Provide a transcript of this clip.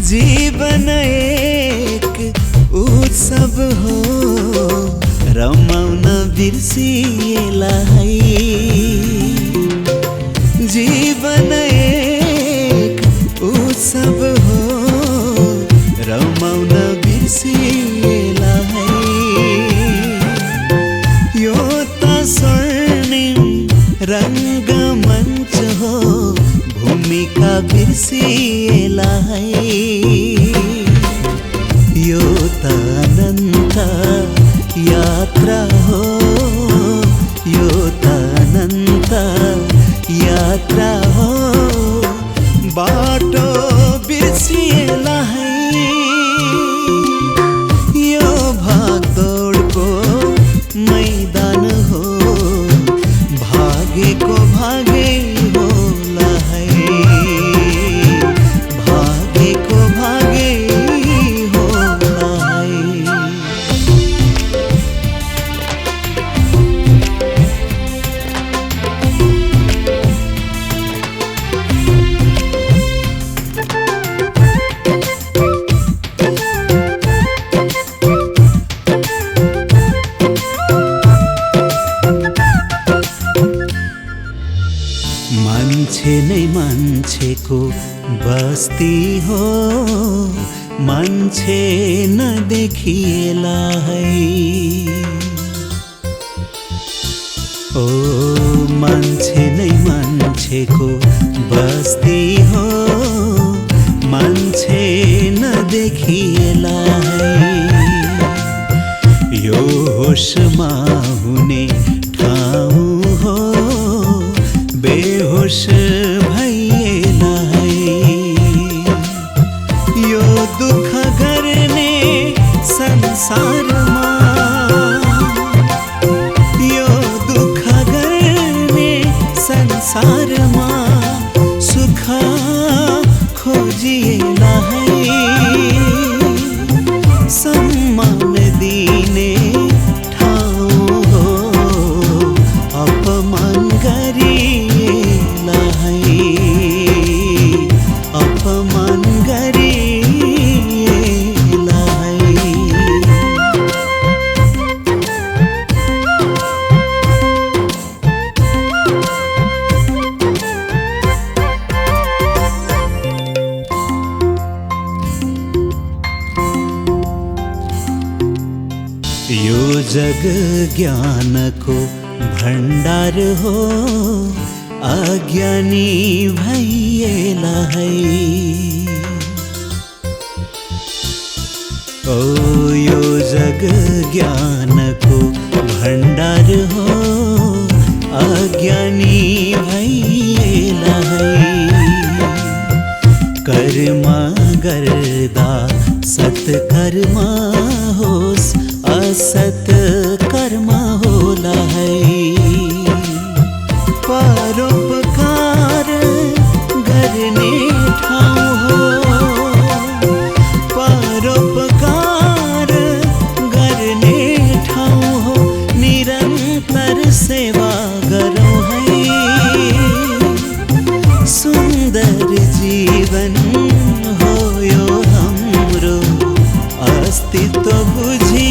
जीवन एक उत्सव हो, रमाउन बिर्सिएला है। जीवन एक उत्सव हो, रमाउन बिर्सिएला है। यो त स्वर्णिम रङ्गमञ्च हो, भूमिका बिर्सिएला है। यो त अनन्त यात्रा हो, यो त अनन्त यात्रा हो, बाटो बिर्सिएला है। यो भागदौडको मैदान हो, भागेको भागे होला है। भागेको भागे होला है। मान्छे नै मान्छेको बस्ती हो, मान्छे नदेखिएला है। ओ मान्छे नै मान्छेको बस्ती हो, मान्छे नदेखिएला है। यो होसमा हुने ठाउँ हो, बेहोस भइएला है। यो दुःख गर्ने संसारमा, यो दुःख गर्ने संसारमा सुख खोजिएला है। सम्मान दिने ठाउँ हो, अपमान गरी अपमान गरिएला है। यो जग ज्ञानको भण्डार हो, अज्ञानी भइएला है। ओ यो जग ज्ञानको भण्डार हो, अज्ञानी भइएला है। कर्म गर्दा सत्कर्म होस्, असत कर्म होला है। परोपकार गर्ने ठाउँ हो, परोपकार गर्ने ठाउँ हो, निरन्तर सेवा गरौँ है। सुन्दर जीवन हो यो हाम्रो, अस्तित्व बुझी